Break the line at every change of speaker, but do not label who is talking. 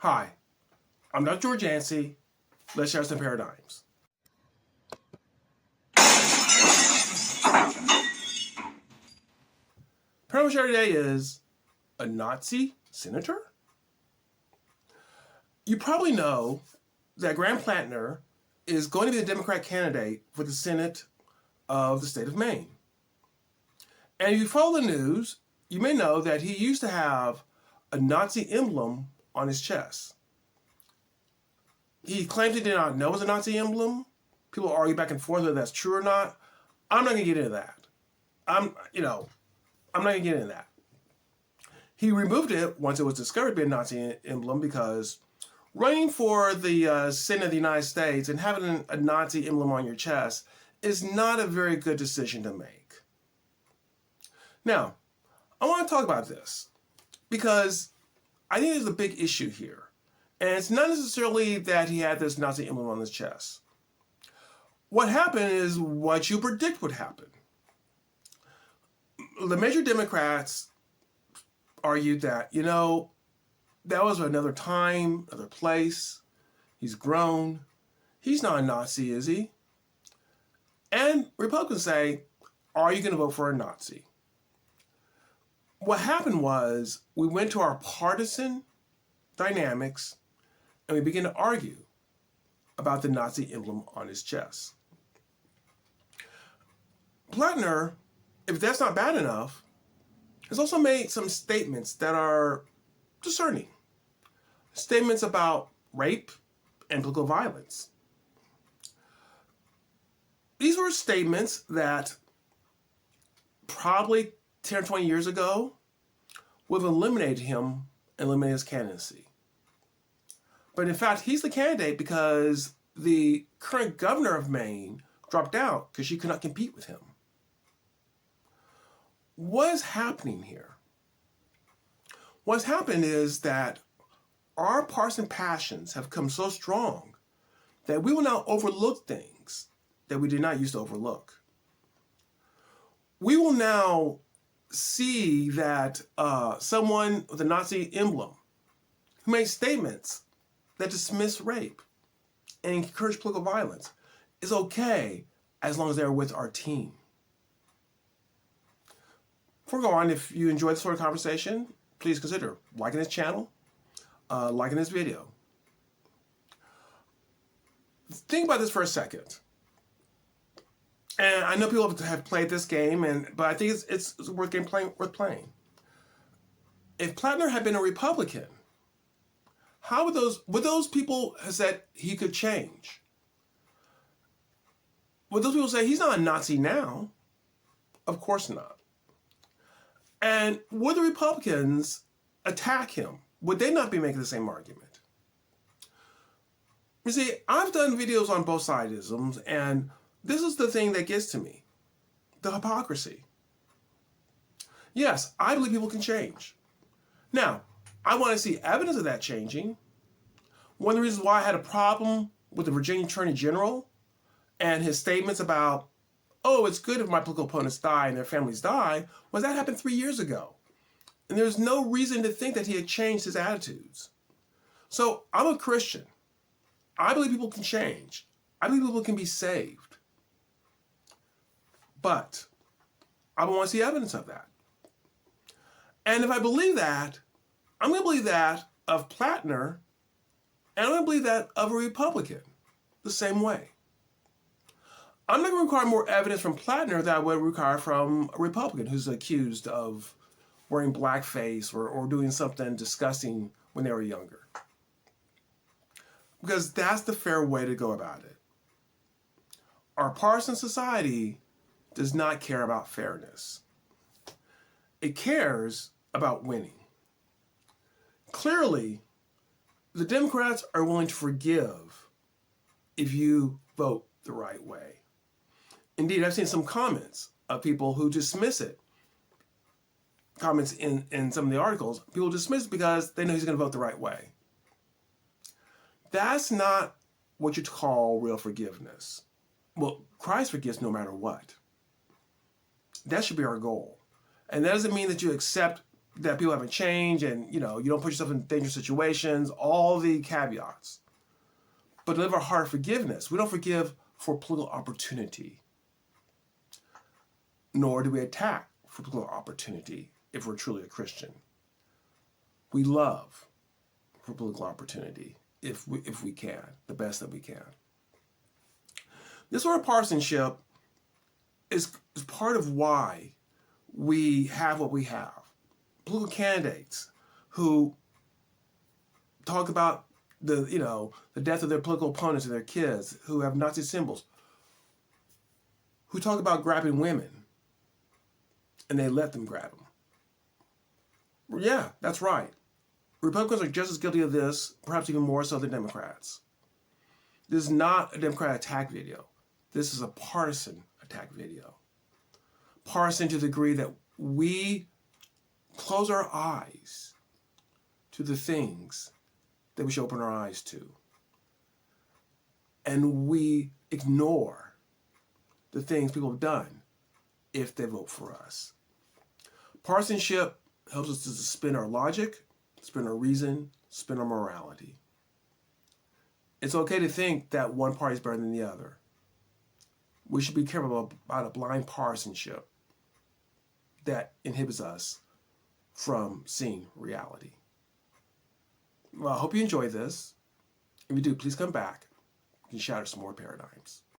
Hi, I'm Dr. George Yancey. Let's share some paradigms. Paradigm share today is a Nazi senator? You probably know that Graham Plattner is going to be the Democrat candidate for the Senate of the state of Maine. And if you follow the news, you may know that he used to have a Nazi emblem on his chest. He claims he did not know it was a Nazi emblem. People argue back and forth whether that's true or not. I'm not going to get into that. I'm not going to get into that. He removed it once it was discovered to be a Nazi emblem because running for the Senate of the United States and having a Nazi emblem on your chest is not a very good decision to make. Now, I want to talk about this because I think there's a big issue here. And it's not necessarily that he had this Nazi emblem on his chest. What happened is what you predict would happen. The major Democrats argued that, that was another time, another place. He's grown. He's not a Nazi, is he? And Republicans say, are you going to vote for a Nazi? What happened was we went to our partisan dynamics and we began to argue about the Nazi emblem on his chest. Plattner, if that's not bad enough, has also made some statements that are discerning. Statements about rape and political violence. These were statements that probably 10 or 20 years ago would have eliminated him and eliminated his candidacy. But in fact, he's the candidate because the current governor of Maine dropped out because she could not compete with him. What is happening here? What's happened is that our partisan passions have come so strong that we will now overlook things that we did not used to overlook. We will now see that someone with a Nazi emblem who made statements that dismiss rape and encourage political violence is okay as long as they're with our team. Before we go on, if you enjoyed this sort of conversation, please consider liking this channel, liking this video. Think about this for a second. And I know people have played this game, but I think it's worth playing. If Plattner had been a Republican, how would those people have said he could change? Would those people say he's not a Nazi now? Of course not. And would the Republicans attack him? Would they not be making the same argument? You see, I've done videos on both sidisms, and this is the thing that gets to me. The hypocrisy. Yes, I believe people can change. Now, I want to see evidence of that changing. One of the reasons why I had a problem with the Virginia Attorney General and his statements about, oh, it's good if my political opponents die and their families die, was that happened 3 years ago. And there's no reason to think that he had changed his attitudes. So I'm a Christian. I believe people can change. I believe people can be saved. But I want to see evidence of that. And if I believe that, I'm going to believe that of Plattner, and I'm going to believe that of a Republican the same way. I'm not going to require more evidence from Plattner than I would require from a Republican who's accused of wearing blackface or doing something disgusting when they were younger. Because that's the fair way to go about it. Our partisan society does not care about fairness. It cares about winning. Clearly, the Democrats are willing to forgive if you vote the right way. Indeed, I've seen some comments of people who dismiss it. Comments in some of the articles, people dismiss it because they know he's going to vote the right way. That's not what you call real forgiveness. Well, Christ forgives no matter what. That should be our goal. And that doesn't mean that you accept that people haven't changed, and you don't put yourself in dangerous situations, all the caveats. But to live our heart of forgiveness, we don't forgive for political opportunity, nor do we attack for political opportunity if we're truly a Christian. We love for political opportunity if we can, the best that we can. This sort of partisanship is part of why we have what we have. Political candidates who talk about the death of their political opponents and their kids, who have Nazi symbols, who talk about grabbing women, and they let them grab them. Yeah, that's right. Republicans are just as guilty of this, perhaps even more so than Democrats. This is not a Democrat attack video. This is a partisan attack video. Partisan to the degree that we close our eyes to the things that we should open our eyes to. And we ignore the things people have done if they vote for us. Partisanship helps us to suspend our logic, suspend our reason, suspend our morality. It's okay to think that one party is better than the other. We should be careful about a blind partisanship that inhibits us from seeing reality. Well, I hope you enjoyed this. If you do, please come back. We can shatter some more paradigms.